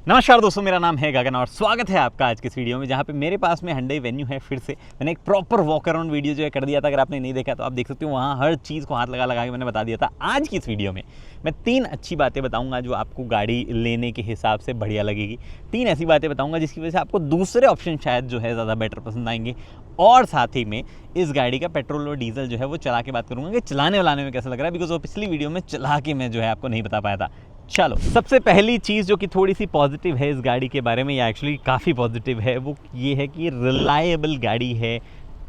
नमस्कार दोस्तों, मेरा नाम है गगन और स्वागत है आपका आज के इस वीडियो में, जहाँ पे मेरे पास में Hyundai Venue है। फिर से मैंने एक प्रॉपर वॉक अराउंड वीडियो जो है कर दिया था। अगर आपने नहीं देखा तो आप देख सकते हो, वहाँ हर चीज़ को हाथ लगा के मैंने बता दिया था। आज की इस वीडियो में मैं 3 अच्छी बातें बताऊंगा जो आपको गाड़ी लेने के हिसाब से बढ़िया लगेगी। 3 ऐसी बातें बताऊंगा जिसकी वजह से आपको दूसरे ऑप्शन शायद जो है ज़्यादा बेटर पसंद आएंगे। और साथ ही में इस गाड़ी का पेट्रोल और डीजल जो है वो चला के बात करूंगा कि चलाने वालाने में कैसा लग रहा है, बिकॉज वो पिछली वीडियो में चला के मैं जो है आपको नहीं बता पाया था। चलो, सबसे पहली चीज़ जो कि थोड़ी सी पॉजिटिव है इस गाड़ी के बारे में, या एक्चुअली काफ़ी पॉजिटिव है, वो ये है कि रिलायबल गाड़ी है,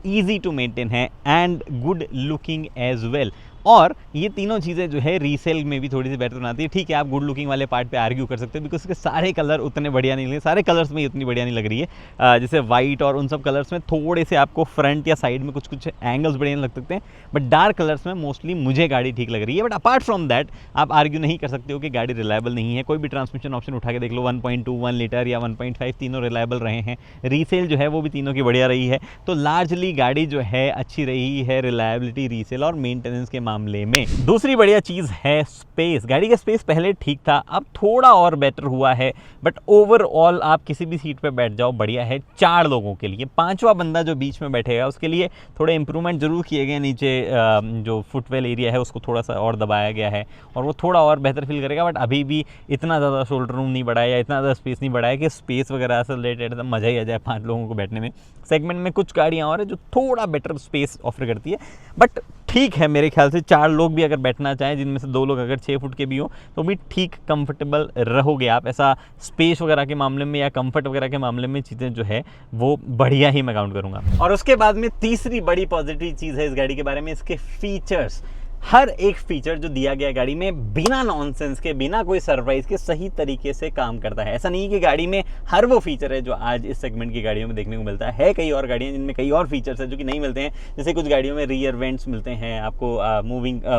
ईजी टू मेंटेन है and good looking as well. और ये तीनों चीज़ें जो है रीसेल में भी थोड़ी सी बेटर बनाती है। ठीक है, आप गुड लुकिंग वाले पार्ट पे आर्ग्यू कर सकते हो, बिकॉज इसके सारे कलर उतने बढ़िया नहीं लगे, सारे कलर्स में इतनी बढ़िया नहीं लग रही है। जैसे वाइट और उन सब कलर्स में थोड़े से आपको फ्रंट या साइड में कुछ एंगल्स बढ़िया लग सकते हैं, बट डार्क कलर्स में मोस्टली मुझे गाड़ी ठीक लग रही है। बट अपार्ट फ्रॉम दैट आप आर्ग्यू नहीं कर सकते हो कि गाड़ी रिलायबल नहीं है। कोई भी ट्रांसमिशन ऑप्शन उठा के देख लो, 1.2, 1 लीटर या 1.5, तीनों रिलायबल रहे हैं। रीसेल जो है वो भी तीनों की बढ़िया रही है। तो लार्जली गाड़ी जो है अच्छी रही है रिलायबिलिटी, रीसेल और मेंटेनेंस के मामले में। दूसरी बढ़िया चीज़ है स्पेस। गाड़ी का स्पेस पहले ठीक था, अब थोड़ा और बेटर हुआ है, बट ओवरऑल आप किसी भी सीट पे बैठ जाओ बढ़िया है। 4 लोगों के लिए, 5वां बंदा जो बीच में बैठेगा उसके लिए थोड़े इंप्रूवमेंट जरूर किए गए। नीचे जो फुटवेल एरिया है उसको थोड़ा सा और दबाया गया है और वो थोड़ा और बेहतर फील करेगा, बट अभी भी इतना ज़्यादा शोल्डर रूम नहीं बढ़ाया या इतना ज़्यादा स्पेस नहीं बढ़ाया कि स्पेस वगैरह से रिलेटेड एकदम मज़ा ही आ जाए 5 लोगों को बैठने में। सेगमेंट में कुछ गाड़ियाँ और है जो थोड़ा बेटर स्पेस ऑफर करती है, बट ठीक है मेरे ख्याल से 4 लोग भी अगर बैठना चाहें, जिनमें से 2 लोग अगर 6 फुट के भी हो, तो भी ठीक कंफर्टेबल रहोगे आप। ऐसा स्पेस वगैरह के मामले में या कंफर्ट वगैरह के मामले में चीज़ें जो है वो बढ़िया ही मैं काउंट करूँगा। और उसके बाद में तीसरी बड़ी पॉजिटिव चीज़ है इस गाड़ी के बारे में, इसके फीचर्स। हर एक फीचर जो दिया गया गाड़ी में बिना नॉनसेंस के, बिना कोई सरप्राइज के सही तरीके से काम करता है। ऐसा नहीं है कि गाड़ी में हर वो फीचर है जो आज इस सेगमेंट की गाड़ियों में देखने को मिलता है। कई और गाड़ियां जिनमें कई और फीचर्स है जो कि नहीं मिलते हैं। जैसे कुछ गाड़ियों में रियर वेंट्स मिलते हैं, आपको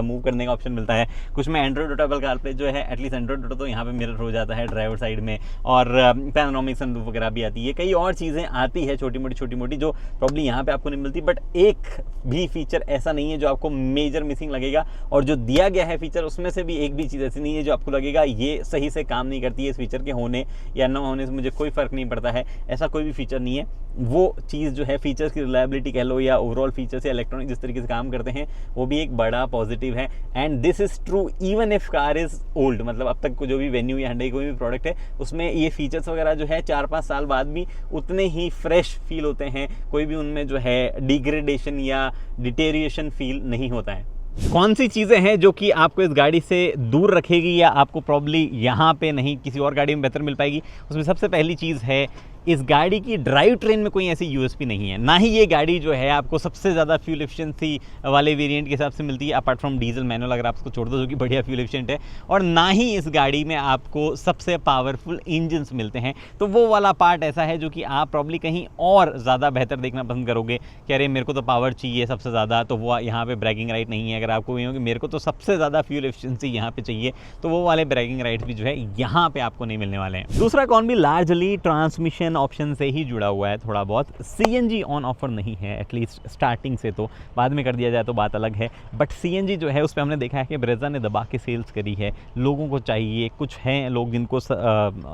मूव करने का ऑप्शन मिलता है। कुछ में एंड्रॉइड ऑटो एपल कारप्ले जो है, एटलीस्ट एंड्रॉइड ऑटो तो यहाँ पे मिरर हो जाता है ड्राइवर साइड में, और पैनोरामिक सनरूफ वगैरह भी आती है। कई और चीज़ें आती है छोटी मोटी जो प्रॉब्ली यहाँ पे आपको नहीं मिलती, बट एक भी फीचर ऐसा नहीं है जो आपको मेजर मिसिंग लगेगा। और जो दिया गया है फीचर उसमें से भी एक भी चीज़ ऐसी नहीं है जो आपको लगेगा ये सही से काम नहीं करती है। इस फीचर के होने या न होने से मुझे कोई फ़र्क नहीं पड़ता है, ऐसा कोई भी फीचर नहीं है। वो चीज़ जो है फीचर्स की रिलायबिलिटी कह लो या ओवरऑल फीचर्स या इलेक्ट्रॉनिक जिस तरीके से काम करते हैं, वो भी एक बड़ा पॉजिटिव है। And this is true even if car is old. मतलब अब तक जो भी वेन्यू या Hyundai कोई भी प्रोडक्ट है उसमें ये फीचर्स वगैरह जो है 4-5 साल बाद भी उतने ही फ्रेश फील होते हैं। कोई भी उनमें जो है डिग्रेडेशन या डिटेरिएशन फील नहीं होता है। कौन सी चीज़ें हैं जो कि आपको इस गाड़ी से दूर रखेगी या आपको प्रॉब्ली यहाँ पे नहीं किसी और गाड़ी में बेहतर मिल पाएगी? उसमें सबसे पहली चीज़ है, इस गाड़ी की ड्राइव ट्रेन में कोई ऐसी यूएसपी नहीं है। ना ही ये गाड़ी जो है आपको सबसे ज़्यादा फ्यूल एफिशिएंसी वाले वेरिएंट के हिसाब से मिलती है, अपार्ट फ्रॉम डीजल मैनुअल अगर आप उसको छोड़ दो जो कि बढ़िया फ्यूल एफिशिएंट है। और ना ही इस गाड़ी में आपको सबसे पावरफुल इंजन्स मिलते हैं। तो वो वाला पार्ट ऐसा है जो कि आप प्रॉब्ली कहीं और ज़्यादा बेहतर देखना पसंद करोगे कि अरे मेरे को तो पावर चाहिए सबसे ज़्यादा, तो वो यहाँ पर ब्रैगिंग राइट नहीं है। अगर आपको ये हो कि मेरे को तो सबसे ज़्यादा फ्यूल एफिशिएंसी यहाँ पे चाहिए, तो वो वाले ब्रैगिंग राइट्स भी जो है यहाँ पे आपको नहीं मिलने वाले हैं। दूसरा कौन भी लार्जली ट्रांसमिशन ऑप्शन से ही जुड़ा हुआ है थोड़ा बहुत। सीएनजी ऑन ऑफर नहीं है, एटलीस्ट स्टार्टिंग से। तो बाद में कर दिया जाए तो बात अलग है, बट सीएनजी जो है उस पर हमने देखा है कि ब्रेजा ने दबा के सेल्स करी है। लोगों को चाहिए, कुछ हैं लोग जिनको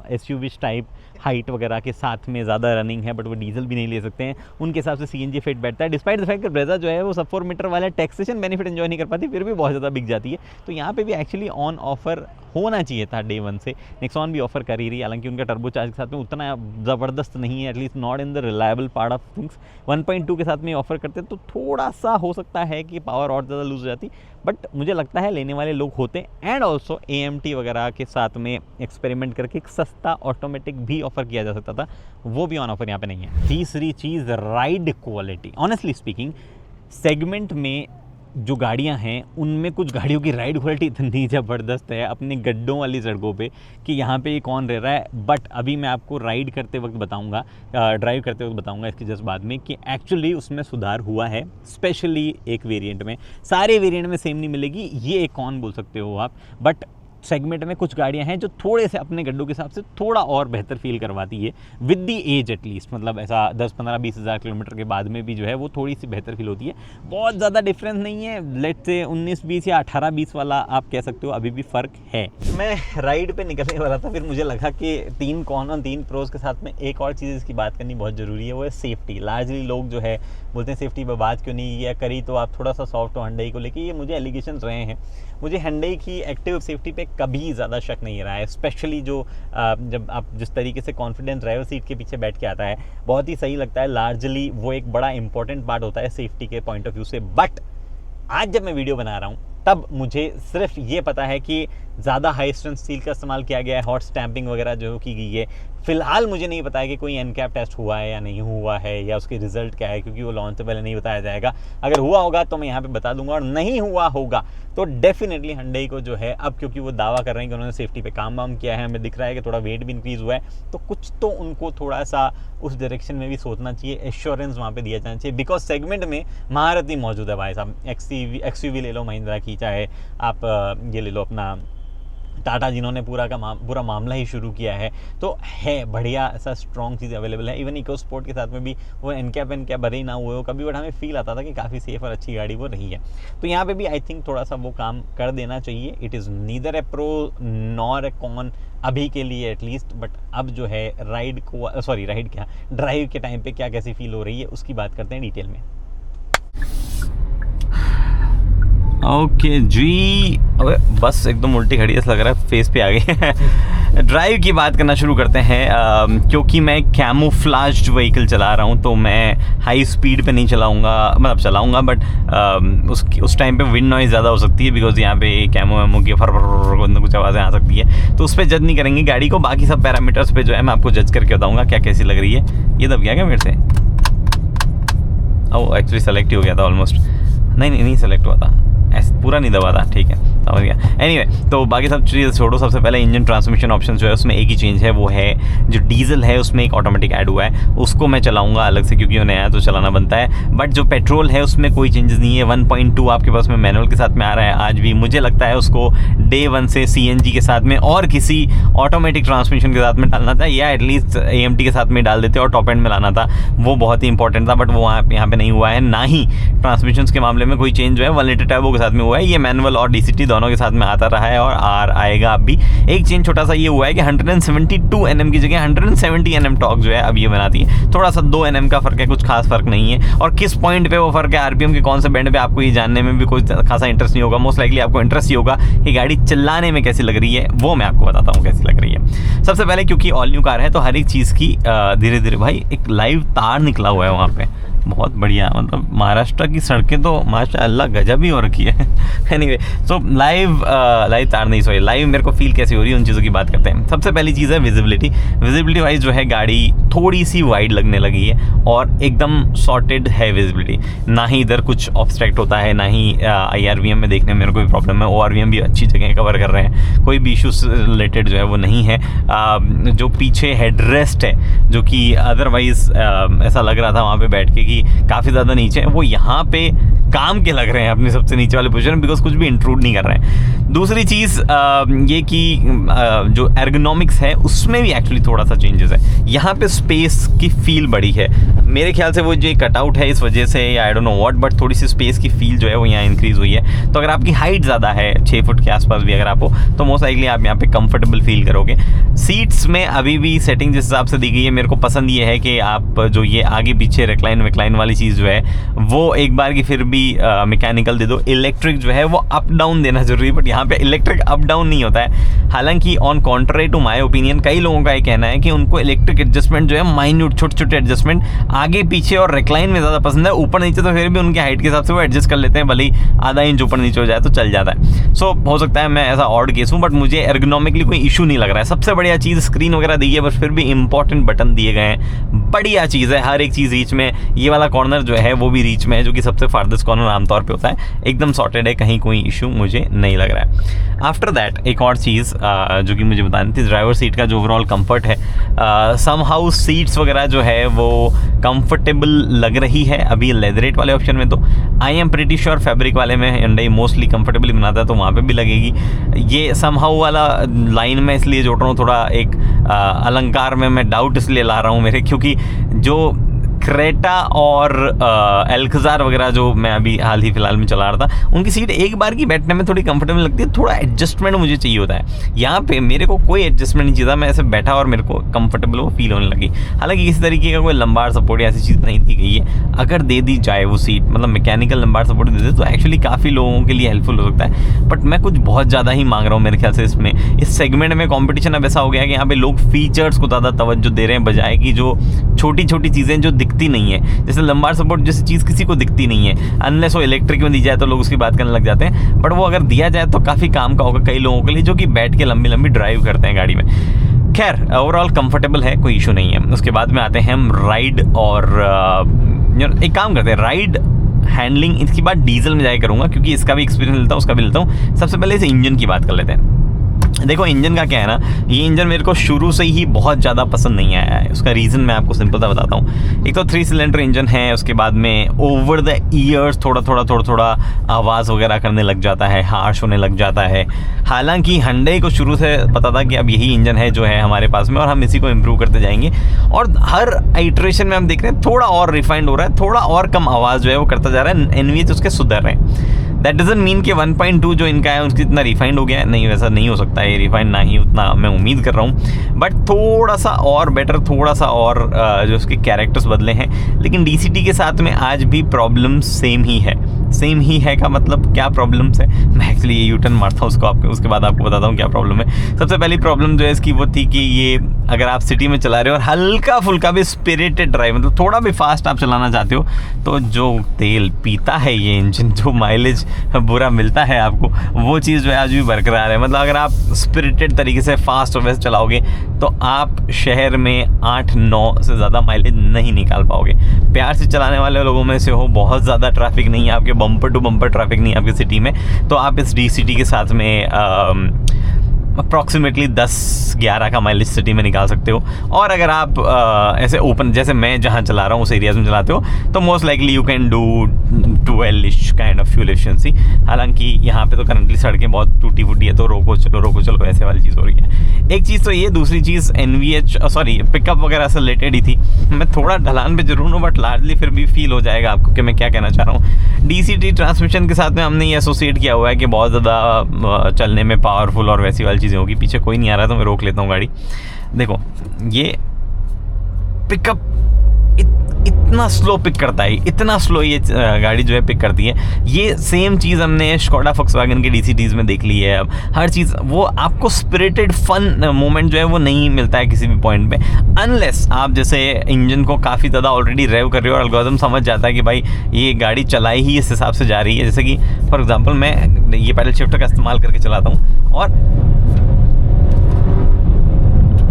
एसयूवी टाइप हाइट वगैरह के साथ में ज़्यादा रनिंग है, बट वो डीजल भी नहीं ले सकते हैं, उनके हिसाब से सीएनजी फिट बैठता है। डिस्पाइट द फैक्ट कि ब्रेजा जो है वो सब 4 मीटर वाला टैक्सेशन बेनिफिट एंजॉय नहीं कर पाती, फिर भी बहुत ज़्यादा बिक जाती है। तो यहाँ पे भी एक्चुअली ऑन ऑफर होना चाहिए था डे 1 से। नेक्सॉन भी ऑफर कर ही रही है, हालांकि उनका टर्बो चार्ज के साथ में उतना ज़बरदस्त नहीं है, at least not in the reliable part of things. 1.2 के साथ में ऑफर करते तो थोड़ा सा हो सकता है कि पावर और ज़्यादा लूज हो जाती, बट मुझे लगता है लेने वाले लोग होते। एंड ऑल्सो AMT वगैरह के साथ में एक्सपेरिमेंट करके एक सस्ता ऑटोमेटिक भी ऑफर किया जा सकता था, वो भी ऑन ऑफर यहाँ पे नहीं है। तीसरी चीज़, ride quality. Honestly speaking, segment में जो गाड़ियां हैं उनमें कुछ गाड़ियों की राइड क्वालिटी इतनी ज़बरदस्त है अपने गड्ढों वाली सड़कों पे कि यहाँ पे ये कौन रह रहा है। बट अभी मैं आपको राइड करते वक्त बताऊँगा, ड्राइव करते वक्त बताऊँगा इसके जस्ट बाद में कि एक्चुअली उसमें सुधार हुआ है, स्पेशली एक वेरिएंट में। सारे वेरिएंट में सेम नहीं मिलेगी, ये एक कौन बोल सकते हो आप, बट सेगमेंट में कुछ गाड़ियां हैं जो थोड़े से अपने गड्ढों के हिसाब से थोड़ा और बेहतर फील करवाती है विद दी एज एटलीस्ट, मतलब ऐसा 10-15-20 हज़ार किलोमीटर के बाद में भी जो है वो थोड़ी सी बेहतर फील होती है। बहुत ज़्यादा डिफरेंस नहीं है, लेट्स से 19-20 या 18-20 वाला आप कह सकते हो, अभी भी फ़र्क है। मैं राइड पे निकलने वाला था, फिर मुझे लगा कि 3 कॉन और 3 प्रोज के साथ में एक और चीज़ इसकी बात करनी बहुत ज़रूरी है, वो है सेफ्टी। लार्जली लोग जो है बोलते हैं सेफ्टी पर बात क्यों नहीं या करी, तो आप थोड़ा सा सॉफ्ट हो Hyundai को लेके। ये मुझे एलिगेशंस रहे हैं, मुझे Hyundai की एक्टिव सेफ्टी पे कभी ज़्यादा शक नहीं रहा है, स्पेशली जो जब आप जिस तरीके से कॉन्फिडेंट ड्राइवर सीट के पीछे बैठ के आता है, बहुत ही सही लगता है। लार्जली वो एक बड़ा इंपॉर्टेंट पार्ट होता है सेफ्टी के पॉइंट ऑफ व्यू से। बट आज जब मैं वीडियो बना रहा हूँ तब मुझे सिर्फ ये पता है कि ज़्यादा हाई स्ट्रेंथ स्टील का इस्तेमाल किया गया है, हॉट स्टैंपिंग वगैरह जो की गई है। फिलहाल मुझे नहीं पता है कि कोई एनकैप टेस्ट हुआ है या नहीं हुआ है, या उसके रिजल्ट क्या है, क्योंकि वो लॉन्च से पहले नहीं बताया जाएगा। अगर हुआ होगा तो मैं यहाँ पे बता दूंगा, और नहीं हुआ होगा तो डेफिनेटली Hyundai को जो है अब, क्योंकि वो दावा कर रहे हैं कि उन्होंने सेफ्टी पे काम वाम किया है, हमें दिख रहा है कि थोड़ा वेट भी इंक्रीज़ हुआ है, तो कुछ तो उनको थोड़ा सा उस डायरेक्शन में भी सोचना चाहिए, एश्योरेंस वहाँ पे दिया जाना चाहिए। बिकॉज सेगमेंट में महारत ही मौजूद है भाई साहब। XUV ले लो महिंद्रा की, चाहे आप ये ले लो अपना टाटा, जिन्होंने पूरा मामला ही शुरू किया है, तो है बढ़िया ऐसा स्ट्रॉन्ग चीज़ अवेलेबल है। इवन इको स्पोर्ट के साथ में भी वो एनकैप भरे ही ना हुए हो कभी, बट हमें फील आता था कि काफ़ी सेफ और अच्छी गाड़ी वो रही है। तो यहाँ पे भी आई थिंक थोड़ा सा वो काम कर देना चाहिए। It is neither a pro nor a con अभी के लिए एटलीस्ट, बट अब जो है ड्राइव के टाइम पे क्या कैसी फील हो रही है उसकी बात करते हैं डिटेल में। ओके जी, अबे बस एकदम उल्टी खड़ी है, लग रहा है फेस पे आ गई। ड्राइव की बात करना शुरू करते हैं। क्योंकि मैं कैमोफ्लाज्ड व्हीकल चला रहा हूँ, तो मैं हाई स्पीड पे नहीं चलाऊँगा, मतलब चलाऊँगा बट उस टाइम पे विंड नॉइज़ ज़्यादा हो सकती है, बिकॉज यहाँ पे कैमो की फर कुछ आवाज़ें आ सकती है, तो उस पर जज नहीं करेंगे गाड़ी को। बाकी सब पैरामीटर्स पे जो है मैं आपको जज करके बताऊँगा क्या कैसी लग रही है। ये दब गया क्या मेरे से? ओह एक्चुअली सेलेक्ट ही हो गया था ऑलमोस्ट। नहीं सेलेक्ट हुआ था, ऐसा पूरा नहीं दबा था, ठीक है समझ गया। एनीवे, तो बाकी सब चीज़ छोड़ो। सबसे पहले इंजन ट्रांसमिशन ऑप्शन जो है उसमें एक ही चेंज है, वो है जो डीजल है उसमें एक ऑटोमेटिक ऐड हुआ है, उसको मैं चलाऊंगा अलग से क्योंकि वो नया है तो चलाना बनता है। बट जो पेट्रोल है उसमें कोई चेंजेस नहीं है। 1.2 आपके पास में मैनुअल के साथ में आ रहा है आज भी। मुझे लगता है उसको डे 1 से CNG के साथ में और किसी ऑटोमेटिक ट्रांसमिशन के साथ में डालना था, या एटलीस्ट AMT के साथ में डाल देते और टॉप एंड में लाना था, वो बहुत ही इंपॉर्टेंट था। बट वो यहाँ पे नहीं हुआ है। ना ही ट्रांसमिशन के मामले में कोई चेंज जो है 1 लीटर टर्बो के साथ में हुआ है। ये मैनुअल और DCT दोनों के साथ में आता रहा है और आएगा अब भी। एक चेंज छोटा सा ये हुआ है कि 172 Nm की जगह 170 Nm टॉर्क जो है अब ये बनाती है। थोड़ा सा 2 Nm का फर्क है, कुछ खास फर्क नहीं है। और किस पॉइंट पे वो फर्क है, RPM के कौन से बैंड पे, आपको ये जानने में भी कोई खासा इंटरेस्ट नहीं होगा। मोस्ट लाइकली आपको इंटरेस्ट ही होगा कि गाड़ी चलाने में कैसी लग रही है, वो मैं आपको बताता हूँ कैसी लग रही है। सबसे पहले क्योंकि ऑल न्यू कार है तो हर एक चीज़ की धीरे धीरे, भाई एक लाइव तार निकला हुआ है वहाँ पे, बहुत बढ़िया। मतलब महाराष्ट्र की सड़कें तो माशाअल्लाह गजब ही हो रखी है। एनीवे, सो लाइव तार नहीं, सॉरी लाइव मेरे को फील कैसी हो रही है उन चीज़ों की बात करते हैं। सबसे पहली चीज़ है विजिबिलिटी वाइज जो है गाड़ी थोड़ी सी वाइड लगने लगी है और एकदम सॉर्टेड है विजिबिलिटी। ना ही इधर कुछ ऑब्स्ट्रैक्ट होता है, ना ही IRVM में देखने में मेरे को भी प्रॉब्लम है। ORVM भी अच्छी जगह कवर कर रहे हैं, कोई भी इशूज रिलेटेड जो है वो नहीं है। जो पीछे हेडरेस्ट है जो कि अदरवाइज ऐसा लग रहा था वहाँ पे बैठ के काफ़ी ज़्यादा नीचे है, वो यहाँ पे काम के लग रहे हैं अपने सबसे नीचे वाले पोजीशन, बिकॉज कुछ भी इंट्रूड नहीं कर रहे हैं। दूसरी चीज़ ये कि जो एर्गोनॉमिक्स है उसमें भी एक्चुअली थोड़ा सा चेंजेस है। यहाँ पे स्पेस की फील बड़ी है मेरे ख्याल से, वो जो कटआउट है इस वजह से या I don't know what, but थोड़ी सी स्पेस की फील जो है वो यहाँ इंक्रीज़ हुई है। तो अगर आपकी हाइट ज़्यादा है 6 फुट के आसपास भी अगर आप हो तो मोस्ट लाइकली आप यहाँ पे कंफर्टेबल फील करोगे। सीट्स में अभी भी सेटिंग जिस हिसाब से दी गई है, मेरे को पसंद ये है कि आप जो ये आगे पीछे रिक्लाइन वाली चीज़ जो है वो एक बार की फिर भी मैकेनिकल दे दो। इलेक्ट्रिक जो है वो अप डाउन देना जरूरी है, बट यहाँ पे इलेक्ट्रिक अप डाउन नहीं होता है। हालांकि on contrary to my opinion कई लोगों का ये कहना है कि उनको इलेक्ट्रिक एडजस्टमेंट जो है माइन्यूट छोटे एडजस्टमेंट आगे पीछे और रिक्लाइन में ज़्यादा पसंद है। ऊपर नीचे तो फिर भी उनके हाइट के हिसाब से वो एडजस्ट कर लेते हैं, भले ही आधा इंच ऊपर नीचे हो जाए तो चल जाता है। सो हो सकता है मैं ऐसा ऑड केस हूँ, बट मुझे एर्गोनॉमिकली कोई इशू नहीं लग रहा है। सबसे बढ़िया चीज़ स्क्रीन वगैरह दी है, बस फिर भी इंपॉर्टेंट बटन दिए गए हैं, बढ़िया चीज़ है। हर एक चीज़ रीच में, ये वाला कॉर्नर जो है वो भी रीच में है, जो कि सबसे फार्देस्ट कॉर्नर आमतौर पे होता है, एकदम सॉर्टेड है, कहीं कोई इशू मुझे नहीं लग रहा है। आफ्टर दैट एक और चीज़ जो कि मुझे बतानी थी, ड्राइवर सीट का जो ओवरऑल कंफर्ट है, सम हाउ सीट्स वगैरह जो है वो कंफर्टेबल लग रही है अभी लेदरेट वाले ऑप्शन में। तो I am pretty sure fabric वाले में Hyundai मोस्टली कंफर्टेबली बनाता है, तो वहाँ पे भी लगेगी। ये सम हाउ वाला लाइन में इसलिए जोड़ रहा हूँ, थोड़ा एक अलंकार में मैं डाउट इसलिए ला रहा हूँ मेरे, क्योंकि जो क्रेटा और एल्कजार वगैरह जो मैं अभी हाल ही फिलहाल में चला रहा था, उनकी सीट एक बार की बैठने में थोड़ी कंफर्टेबल लगती है, थोड़ा एडजस्टमेंट मुझे चाहिए होता है। यहाँ पे मेरे को कोई एडजस्टमेंट नहीं चाहिए, मैं ऐसे बैठा और मेरे को कंफर्टेबल वो फील होने लगी। हालांकि किसी तरीके का कोई लंबार सपोर्ट या ऐसी चीज़ नहीं दी गई है। अगर दे दी जाए वो सीट, मतलब मैकेनिकल लंबार सपोर्ट दे दे, तो एक्चुअली काफ़ी लोगों के लिए हेल्पफुल हो सकता है। बट मैं कुछ बहुत ज़्यादा ही मांग रहा हूँ मेरे ख्याल से इसमें। इस सेगमेंट में कॉम्पिटिशन अब ऐसा हो गया है कि यहाँ पे लोग फीचर्स को ज़्यादा तवज्जो दे रहे हैं, बजाय कि जो छोटी छोटी चीज़ें जो दिखती नहीं है, जैसे लंबार सपोर्ट जैसी चीज़ किसी को दिखती नहीं है, अनलेस वो इलेक्ट्रिक में दी जाए तो लोग उसकी बात करने लग जाते हैं। बट वो अगर दिया जाए तो काफ़ी काम का होगा कई लोगों के लिए जो कि बैठ के लंबी लंबी ड्राइव करते हैं गाड़ी में। खैर ओवरऑल कंफर्टेबल है, कोई इशू नहीं है। उसके बाद में आते हैं हम राइड, और एक काम करते हैं, राइड हैंडलिंग इसकी बात डीजल में जाए करूँगा, क्योंकि इसका भी एक्सपीरियंस लेता हूँ, उसका भी लेता हूँ। सबसे पहले इस इंजन की बात कर लेते हैं। देखो इंजन का क्या है ना, ये इंजन मेरे को शुरू से ही बहुत ज़्यादा पसंद नहीं आया है। उसका रीज़न मैं आपको सिंपल सा बताता हूँ। एक तो 3 सिलेंडर इंजन है, उसके बाद में ओवर द ईयर्स थोड़ा आवाज़ वगैरह करने लग जाता है, हार्श होने लग जाता है। हालांकि Hyundai को शुरू से पता था कि अब यही इंजन है जो है हमारे पास में, और हम इसी को इम्प्रूव करते जाएंगे। और हर आइट्रेशन में हम देख रहे हैं थोड़ा और रिफाइंड हो रहा है, थोड़ा और कम आवाज़ जो है वो करता जा रहा है। NVH उसके सुधर रहे हैं। दैट डजंट मीन कि 1.2 जो इनका है उसकी इतना रिफाइंड हो गया है, नहीं, वैसा नहीं हो सकता है। रिफाइंड ना ही उतना मैं उम्मीद कर रहा हूँ, बट थोड़ा सा और बेटर, थोड़ा सा और जो उसके कैरेक्टर्स बदले हैं। लेकिन DCT के साथ में आज भी प्रॉब्लम सेम ही है। सेम ही है का मतलब क्या प्रॉब्लम्स है, मैं एक्चुअली ये यूटर्न मारता हूँ उसके बाद आपको बताता हूँ क्या प्रॉब्लम है। सबसे पहली प्रॉब्लम जो है इसकी वो थी कि ये अगर आप सिटी में चला रहे हो और हल्का फुल्का भी स्पिरिटेड ड्राइव, मतलब थोड़ा भी फास्ट आप चलाना चाहते हो, तो जो तेल पीता है ये इंजन, जो माइलेज बुरा मिलता है आपको, वो चीज़ जो है आज भी बरकरार है। मतलब अगर आप स्पिरिटेड तरीके से फास्ट और वैसे चलाओगे तो आप शहर में 8-9 से ज़्यादा माइलेज नहीं निकाल पाओगे। प्यार से चलाने वाले लोगों में से हो, बहुत ज़्यादा ट्रैफिक नहीं है आपके, बम्पर टू बम्पर ट्रैफिक नहीं है आपकी सिटी में, तो आप इस DCT के साथ में अप्रॉक्सीमेटली 10-11 का माइलेज सिटी में निकाल सकते हो। और अगर आप ऐसे ओपन, जैसे मैं जहाँ चला रहा हूँ उस एरियाज में चलाते हो, तो most likely you can do 12-ish kind of fuel efficiency. हालांकि यहाँ पे तो करंटली सड़कें बहुत टूटी फूटी है, तो रोको चलो ऐसे वाली चीज़ हो रही है। एक चीज़ तो ये, दूसरी चीज़ NVH पिकअप वगैरह से रिलेटेड ही थी। मैं थोड़ा ढलान पे जरूर हूँ, बट लार्जली फिर भी फील हो जाएगा आपको कि मैं क्या कहना चाह रहा हूँ। DCT ट्रांसमिशन के साथ में हमने ये एसोसिएट किया हुआ है कि बहुत ज़्यादा चलने में पावरफुल और वैसी वाली चीज़ें होगी। पीछे कोई नहीं आ रहा तो मैं रोक लेता हूँ गाड़ी। देखो ये पिकअप इतना स्लो पिक करता है, इतना स्लो ये गाड़ी जो है पिक करती है। ये सेम चीज़ हमने स्कोडा फोक्सवैगन के DCTs में देख ली है। अब हर चीज़ वो आपको स्पिरिटेड फन मोमेंट जो है वो नहीं मिलता है किसी भी पॉइंट पे, अनलेस आप जैसे इंजन को काफ़ी ज़्यादा ऑलरेडी रेव कर रहे हो और एल्गोरिथम समझ जाता है कि भाई ये गाड़ी चलाई ही इस हिसाब से जा रही है। जैसे कि फॉर एग्जाम्पल मैं ये पैडल शिफ्टर का इस्तेमाल करके चलाता हूँ और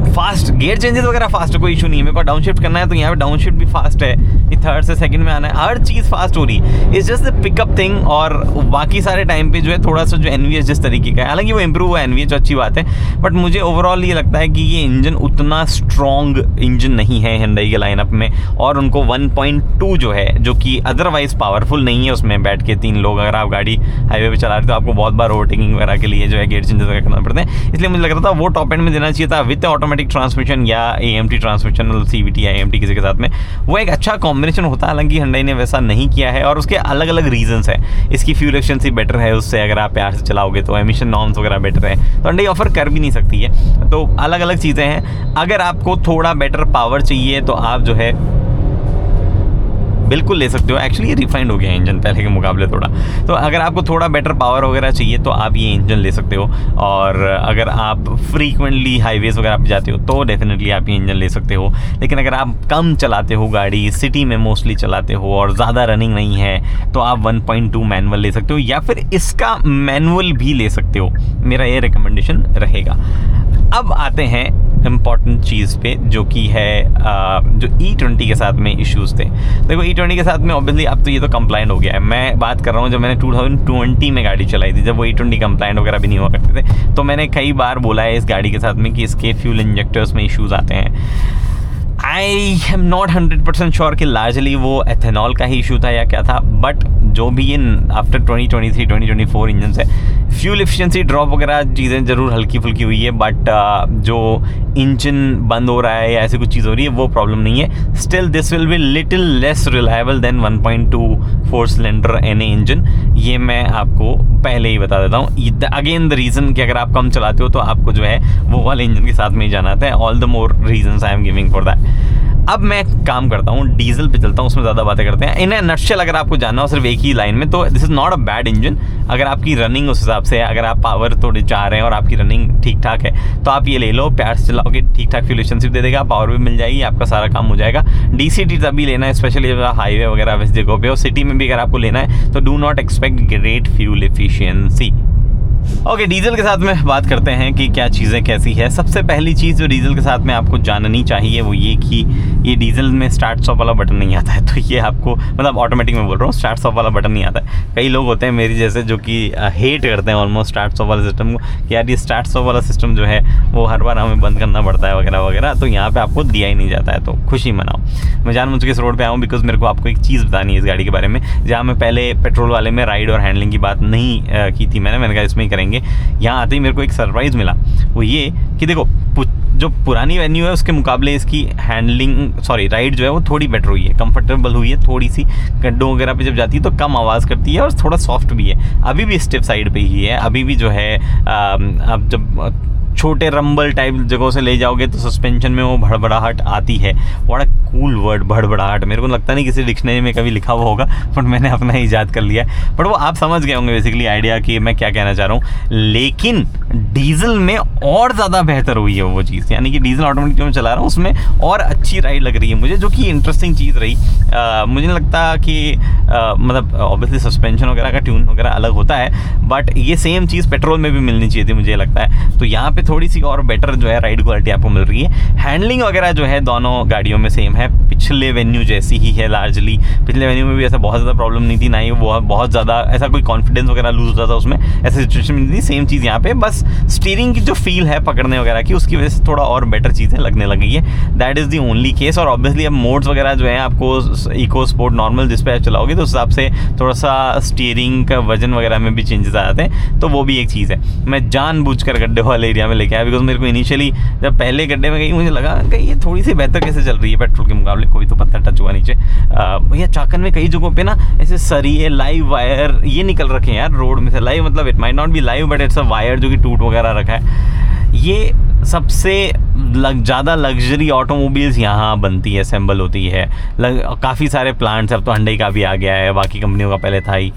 फास्ट गियर चेंजेस वगैरह फास्ट, कोई इशू नहीं है। मेरे को डाउन शिफ्ट करना है तो यहाँ पे डाउन शिफ्ट भी फास्ट है, ये थर्ड से सेकंड में आना है, हर चीज़ फास्ट हो रही है। It's just the pickup thing. और बाकी सारे टाइम पे जो है थोड़ा सा जो NVH जिस तरीके का है, हालांकि वो इम्प्रूव हुआ है NVH, अच्छी बात है, बट मुझे ओवरऑल ये लगता है कि ये इंजन उतना स्ट्रॉन्ग इंजन नहीं है Hyundai के लाइनअप में। और उनको 1.2 जो है, जो कि अदरवाइज पावरफुल नहीं है, उसमें बैठ के 3 लोग अगर आप गाड़ी हाईवे पे चला रहे तो आपको बहुत बार ओवरटेकिंग वगैरह के लिए जो है गियर चेंजेस वगैरह करना पड़ते हैं। इसलिए मुझे लग रहा था वो टॉप एंड में देना चाहिए था विद ऑटोमेटिक ट्रांसमिशन या AMT ट्रांसमिशन, CVT या AMT किसी के साथ में, वो एक अच्छा कॉम्बिनेशन होता है। हालांकि Hyundai ने वैसा नहीं किया है और उसके अलग अलग रीजंस है। इसकी फ्यूल एफिशिएंसी बेटर है उससे, अगर आप प्यार से चलाओगे तो एमिशन नॉर्म्स वगैरह बेटर है, तो Hyundai ऑफर कर भी नहीं सकती है। तो अलग अलग चीज़ें हैं। अगर आपको थोड़ा बेटर पावर चाहिए तो आप जो है बिल्कुल ले सकते हो। एक्चुअली ये रिफाइंड हो गया है इंजन पहले के मुकाबले थोड़ा, तो अगर आपको थोड़ा बेटर पावर वगैरह चाहिए तो आप ये इंजन ले सकते हो। और अगर आप फ्रीक्वेंटली हाईवेज वगैरह पे जाते हो तो डेफिनेटली आप ये इंजन ले सकते हो। लेकिन अगर आप कम चलाते हो गाड़ी, सिटी में मोस्टली चलाते हो और ज़्यादा रनिंग नहीं है, तो आप 1.2 मैनुअल ले सकते हो या फिर इसका मैनुअल भी ले सकते हो। मेरा ये रिकमेंडेशन रहेगा। अब आते हैं इम्पॉर्टेंट चीज़ पे, जो कि है जो E20 के साथ में इश्यूज़ थे। देखो E20 के साथ में ऑब्वियसली अब तो ये तो कंप्लाइंट हो गया है। मैं बात कर रहा हूँ जब मैंने 2020 में गाड़ी चलाई थी, जब वो E20 कंप्लाइंट वगैरह भी नहीं हुआ करते थे, तो मैंने कई बार बोला है इस गाड़ी के साथ में कि इसके फ्यूल इंजेक्टर्स में इश्यूज़ आते हैं। आई एम नॉट 100% श्योर कि लार्जली वो एथेनॉल का ही इशू था या क्या था, बट जो भी ये आफ्टर 2023-2024 इंजन से फ्यूल एफिशिएंसी ड्रॉप वगैरह चीज़ें ज़रूर हल्की फुल्की हुई है, बट जो इंजन बंद हो रहा है या ऐसी कुछ चीज़ हो रही है वो प्रॉब्लम नहीं है। Still this will be little less reliable then 1.2 4 cylinder NA engine, ये मैं आपको पहले ही बता देता हूँ। अगेन द रीज़न कि अगर आप कम चलाते हो तो आपको जो है वो वाले इंजन के साथ में ही जाना आता है। All the more reasons I am giving for that. अब मैं काम करता हूँ, डीजल पे चलता हूँ, उसमें ज़्यादा बातें करते हैं। इन ए नटशेल अगर आपको जानना हो सिर्फ एक ही लाइन में, तो this is not a bad engine. अगर आपकी रनिंग उस हिसाब से है, अगर आप पावर थोड़ी चाह रहे हैं और आपकी रनिंग ठीक ठाक है, तो आप ये ले लो, प्यार से चलाओगे, ठीक ठाक फ्यूल एफिशिएंसी दे देगा, पावर भी मिल जाएगी, आपका सारा काम हो जाएगा। DCT तभी लेना है, स्पेशली हाईवे वगैरह वैसे जगहों पे, और सिटी में भी अगर आपको लेना है तो do not expect great fuel efficiency. Okay, diesel के साथ में बात करते हैं कि क्या चीज़ें कैसी है। सबसे पहली चीज़ जो डीजल के साथ में आपको जाननी चाहिए वो ये कि ये डीजल में स्टार्ट स्टॉप वाला बटन नहीं आता है। तो ये आपको, मतलब ऑटोमेटिक में बोल रहा हूँ, स्टार्ट स्टॉप वाला बटन नहीं आता है। कई लोग होते हैं मेरी जैसे जो कि हेट करते हैं ऑलमोस्ट स्टार्ट स्टॉप वाले सिस्टम को, कि यार ये स्टार्ट स्टॉप वाला सिस्टम जो है वो हर बार हमें बंद करना पड़ता है वगैरह वगैरह, तो यहाँ पर आपको दिया ही नहीं जाता है। तो खुशी मनाओ। मैं जानबूझ के इस रोड पर आऊँ बिकॉज मेरे को आपको एक चीज़ बतानी है इस गाड़ी के बारे में, जहाँ मैं पहले पेट्रोल वाले में राइड और हैंडलिंग की बात नहीं की थी मैंने कहा इसमें ही करेंगे। यहाँ आते ही मेरे को एक सरप्राइज़ मिला, वो ये कि देखो जो पुरानी वेन्यू है उसके मुकाबले इसकी हैंडलिंग राइड जो है वो थोड़ी बेटर हुई है, कंफर्टेबल हुई है, थोड़ी सी गड्ढों वगैरह पे जब जाती है तो कम आवाज़ करती है और थोड़ा सॉफ्ट भी है। अभी भी स्टिफ साइड पे ही है, अभी भी जो है अब जब छोटे रंबल टाइप जगहों से ले जाओगे तो सस्पेंशन में वो भड़बड़ाहट आती है। व्हाट अ कूल वर्ड, भड़बड़ाहट। मेरे को लगता नहीं किसी डिक्शनरी में कभी लिखा हुआ होगा, बट मैंने अपना ही ईजाद कर लिया है। बट वो आप समझ गए होंगे बेसिकली आइडिया कि मैं क्या कहना चाह रहा हूँ। लेकिन डीजल में और ज़्यादा बेहतर हुई है वो चीज़, यानी कि डीजल ऑटोमेटिक जो मैं चला रहा हूँ उसमें और अच्छी राइड लग रही है मुझे, जो कि इंटरेस्टिंग चीज़ रही। मुझे नहीं लगता कि मतलब ऑब्वियसली सस्पेंशन वगैरह का ट्यून वगैरह अलग होता है, बट ये सेम चीज़ पेट्रोल में भी मिलनी चाहिए थी मुझे लगता है। तो यहाँ पे थोड़ी सी और बेटर जो है राइड क्वालिटी आपको मिल रही है। हैंडलिंग वगैरह जो है दोनों गाड़ियों में सेम है, पिछले वेन्यू जैसी ही है लार्जली। पिछले वेन्यू में भी ऐसा बहुत ज़्यादा प्रॉब्लम नहीं थी, ना ही वो बहुत ज़्यादा ऐसा कोई कॉन्फिडेंस वगैरह लूज होता था उसमें, ऐसी सिचुएशन नहीं थी। सेम चीज़ यहाँ पे, बस स्टीयरिंग की जो फील है पकड़ने वगैरह की उसकी वजह से थोड़ा और बेटर चीज़ें लगने लगी है। That is the only case. और ऑब्वियसली अब मोड्स वगैरह जो है आपको इको स्पोर्ट नॉर्मल जिस पे आप चलाओगे तो उस हिसाब से थोड़ा सा स्टीयरिंग का वजन वगैरह में भी चेंजेस आ जाते हैं, तो वो भी एक चीज़ है। मैं जानबूझकर गड्ढे वाले एरिया में लेके आया बिकॉज मेरे को इनिशियली जब पहले गड्ढे में गई मुझे लगा कि ये थोड़ी सी बेहतर कैसे चल रही है पेट्रोल के मुकाबले, कोई तो पत्थर टच हुआ नीचे। भैया चाकन में कई जगहों पे ना ऐसे सरिये लाइव वायर ये निकल रखे हैं यार रोड में से। लाइव मतलब it might not be live but it's a wire जो कि टूट वगैरह रखा है। ये सबसे ज़्यादा लग्जरी ऑटोमोबाइल्स यहाँ बनती है, असेंबल होती है। काफ़ी सारे प्लांट्स, अब तो हुंडई का भी आ गया है, बाकी कंपनियों का पहले था ही।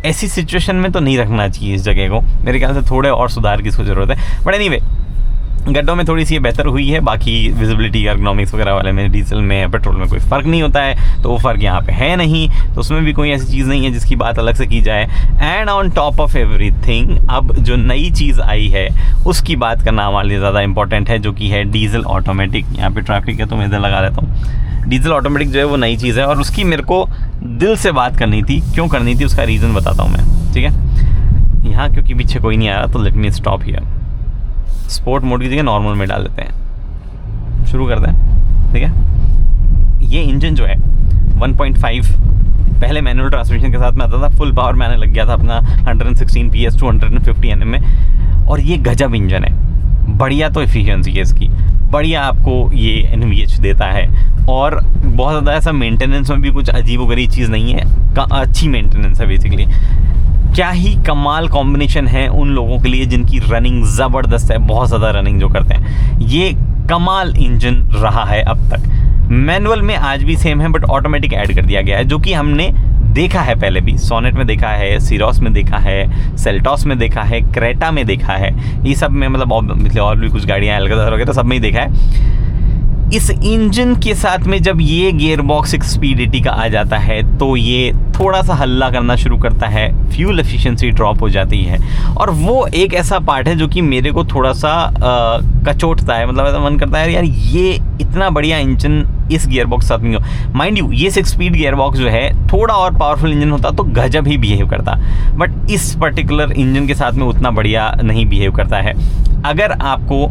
ऐसी सिचुएशन में तो नहीं रखना चाहिए इस जगह को, मेरे ख्याल से थोड़े और सुधार की इसको ज़रूरत है। बट एनीवे गड्ढों में थोड़ी सी बेहतर हुई है, बाकी विजिबिलिटी एर्गोनॉमिक्स वगैरह वाले में डीजल में पेट्रोल में कोई फ़र्क नहीं होता है, तो वो फ़र्क यहाँ पे है नहीं, तो उसमें भी कोई ऐसी चीज़ नहीं है जिसकी बात अलग से की जाए। And on top of everything अब जो नई चीज़ आई है उसकी बात करना हमारे लिए ज़्यादा इंपॉर्टेंट है, जो कि है डीजल ऑटोमेटिक। यहाँ पे ट्रैफिक है तो मैं इधर लगा लेता हूँ। डीजल ऑटोमेटिक जो है वो नई चीज़ है और उसकी मेरे को दिल से बात करनी थी। क्यों करनी थी उसका रीज़न बताता हूँ मैं, ठीक है। यहाँ क्योंकि पीछे कोई नहीं आ रहा तो let me stop here. Sport mode की जगह नॉर्मल में डाल देते हैं, शुरू करते हैं, ठीक है। ये इंजन जो है 1.5 पहले मैनुअल ट्रांसमिशन के साथ में आता था, फुल पावर में आने लग गया था अपना 116 PS 250 Nm में, और ये गजब इंजन है। बढ़िया तो एफिशिएंसी है इसकी, बढ़िया आपको ये NVH देता है, और बहुत ज़्यादा ऐसा मेंटेनेंस में भी कुछ अजीबोगरीब चीज़ नहीं है, अच्छी मेंटेनेंस है बेसिकली। क्या ही कमाल कॉम्बिनेशन है उन लोगों के लिए जिनकी रनिंग ज़बरदस्त है, बहुत ज़्यादा रनिंग जो करते हैं। ये कमाल इंजन रहा है अब तक। मैनुअल में आज भी सेम है बट ऑटोमेटिक ऐड कर दिया गया है, जो कि हमने देखा है पहले भी। सोनेट में देखा है, सीरोस में देखा है, सेल्टॉस में देखा है, क्रेटा में देखा है, ये सब में मतलब और भी कुछ गाड़ियाँ एल्काज़ार वगैरह सब में ही देखा है। इस इंजन के साथ में जब ये गियर बॉक्स 6 स्पीड 80 का आ जाता है तो ये थोड़ा सा हल्ला करना शुरू करता है, फ्यूल एफिशिएंसी ड्रॉप हो जाती है। और वो एक ऐसा पार्ट है जो कि मेरे को थोड़ा सा कचोटता है, मतलब ऐसा मन करता है यार ये इतना बढ़िया इंजन इस गियर बॉक्स साथ में हो। माइंड यू ये 6 स्पीड गियर बॉक्स जो है थोड़ा और पावरफुल इंजन होता तो गजब ही बिहेव करता, बट इस पर्टिकुलर इंजन के साथ में उतना बढ़िया नहीं बिहेव करता है। अगर आपको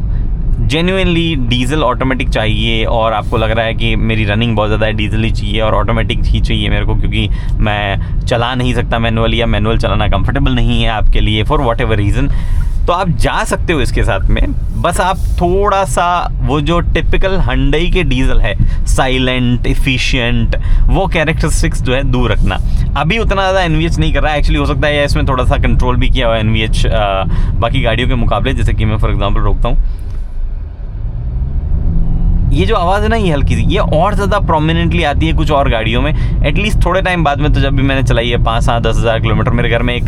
जेन्युइनली डीजल ऑटोमेटिक चाहिए और आपको लग रहा है कि मेरी रनिंग बहुत ज़्यादा है, डीजल ही चाहिए और ऑटोमेटिक ही चाहिए मेरे को, क्योंकि मैं चला नहीं सकता मैनुअल, या मैनुअल चलाना कंफर्टेबल नहीं है आपके लिए फॉर वॉट एवर रीज़न, तो आप जा सकते हो इसके साथ में। बस आप थोड़ा सा वो जो टिपिकल Hyundai के डीजल है, साइलेंट, एफिशिएंट, वो कैरेक्टरिस्टिक्स जो है दूर रखना। अभी उतना ज़्यादा एनवीएच नहीं कर रहा है, एक्चुअली हो सकता है इसमें थोड़ा सा कंट्रोल भी किया हुआ एनवीएच बाकी गाड़ियों के मुकाबले। जैसे कि मैं फॉर एग्जांपल रोकता हूँ, ये जो आवाज़ है ना ये हल्की सी, ये और ज़्यादा प्रोमिनेंटली आती है कुछ और गाड़ियों में, एटलीस्ट थोड़े टाइम बाद में। तो जब भी मैंने चलाई है 5-10 हज़ार किलोमीटर, मेरे घर में एक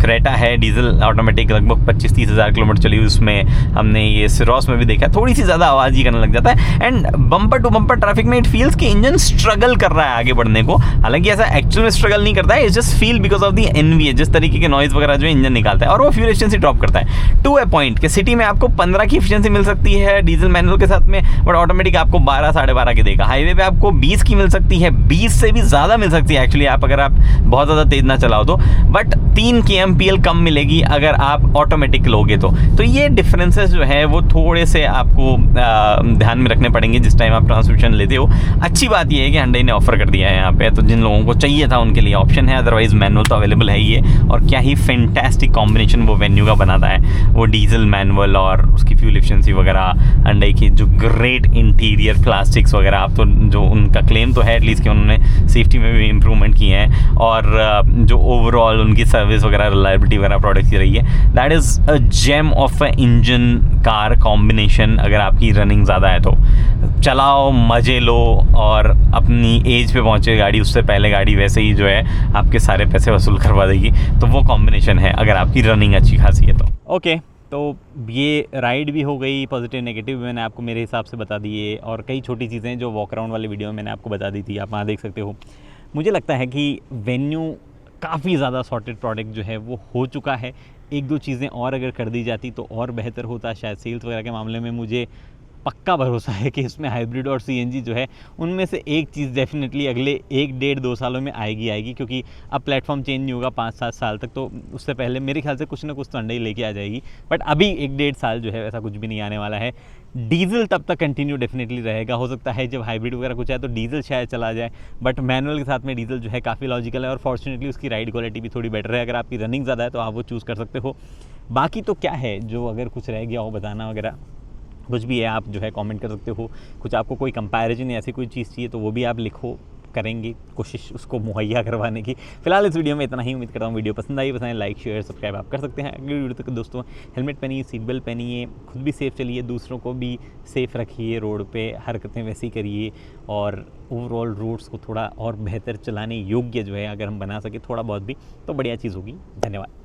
क्रेटा है डीजल ऑटोमेटिक, लगभग 25-30 हज़ार किलोमीटर चली, उसमें हमने ये सिरोस में भी देखा, थोड़ी सी ज़्यादा आवाज़ ही करने लग जाता है। And bumper to bumper traffic में इट फील्स कि इंजन स्ट्रगल कर रहा है आगे बढ़ने को, हालांकि ऐसा एक्चुअल में स्ट्रगल नहीं करता है, it's just feel because of the NVA, जिस तरीके के नॉइज़ वगैरह जो इंजन निकालता है, और वो फ्यूल एफिशिएंसी ड्रॉप करता है टू ए पॉइंट कि सिटी में आपको 15 की एफिशिएंसी मिल सकती है डीजल मैनुअल के साथ में, बट ऑटोमेटिक आपको 12-12.5 की देगा। हाईवे पे आपको 20 की मिल सकती है, 20 से भी ज़्यादा मिल सकती है एक्चुअली, आप अगर आप बहुत ज़्यादा तेज ना चलाओ तो, बट 3 की एमपीएल कम मिलेगी अगर आप ऑटोमेटिक लोगे तो ये डिफरेंसेस जो है वो थोड़े से आपको ध्यान में रखने पड़ेंगे जिस टाइम आप ट्रांसमिशन लेते हो। अच्छी बात ये है कि Hyundai ने ऑफर कर दिया है यहाँ पे, तो जिन लोगों को चाहिए था उनके लिए ऑप्शन है, अदरवाइज मैनुअल तो अवेलेबल है ही है। और क्या ही फैंटास्टिक कॉम्बिनेशन वो वेन्यू का बनाता है, वो डीजल मैनुअल और उसकी फ्यूल एफिशिएंसी वगैरह, Hyundai की जो ग्रेट इंटीरियर प्लास्टिक्स वगैरह, आप तो जो उनका क्लेम तो है एटलीस्ट कि उन्होंने सेफ्टी में भी इम्प्रूवमेंट किए हैं, और जो ओवरऑल उनकी सर्विस वगैरह, रिलायबिलिटी वगैरह प्रोडक्ट की रही है, that is a gem of a engine car combination. अगर आपकी रनिंग ज़्यादा है तो चलाओ, मज़े लो, और अपनी एज पे पहुँचे गाड़ी, उससे पहले गाड़ी वैसे ही जो है आपके सारे पैसे वसूल करवा देगी। तो वो कॉम्बिनेशन है अगर आपकी रनिंग अच्छी खासी है तो। ओके, तो ये राइड भी हो गई, पॉजिटिव नेगेटिव भी मैंने आपको मेरे हिसाब से बता दिए, और कई छोटी चीज़ें जो वॉक अराउंड वाले वीडियो में मैंने आपको बता दी थी, आप वहाँ देख सकते हो। मुझे लगता है कि वेन्यू काफ़ी ज़्यादा सॉर्टेड प्रोडक्ट जो है वो हो चुका है। 1-2 चीज़ें और अगर कर दी जाती तो और बेहतर होता। शायद सेल्स वगैरह के मामले में मुझे पक्का भरोसा है कि इसमें हाइब्रिड और सीएनजी जो है उनमें से एक चीज़ डेफिनेटली अगले 1-1.5-2 सालों में आएगी, क्योंकि अब प्लेटफॉर्म चेंज नहीं होगा 5-7 साल तक, तो उससे पहले मेरे ख्याल से कुछ ना कुछ तो Hyundai लेके आ जाएगी। बट अभी 1-1.5 साल जो है ऐसा कुछ भी नहीं आने वाला है। डीजल तब तक कंटिन्यू डेफिनेटली रहेगा। हो सकता है जब हाइब्रिड वगैरह कुछ आए तो डीजल शायद चला जाए, बट मैनुअल के साथ में डीजल जो है काफ़ी लॉजिकल है, और फॉर्चुनेटली उसकी राइड क्वालिटी भी थोड़ी बेटर है। अगर आपकी रनिंग ज़्यादा है तो आप वो चूज़ कर सकते हो। बाकी तो क्या है, जो अगर कुछ रह गया हो बताना वगैरह कुछ भी है, आप जो है कमेंट कर सकते हो। कुछ आपको कोई कंपैरिजन या ऐसी कोई चीज़ चाहिए तो वो भी आप लिखो, करेंगे कोशिश उसको मुहैया करवाने की। फिलहाल इस वीडियो में इतना ही। उम्मीद करता हूँ वीडियो पसंद आई, पसंद लाइक शेयर सब्सक्राइब आप कर सकते हैं। अगली वीडियो तक दोस्तों हेलमेट पहनिए, सीट बेल्ट पहनिए, खुद भी सेफ चलिए, दूसरों को भी सेफ रखिए, रोड पे हरकतें वैसी करिए, और ओवरऑल रोड्स को थोड़ा और बेहतर चलाने योग्य जो है अगर हम बना सके थोड़ा बहुत भी तो बढ़िया चीज़ होगी। धन्यवाद।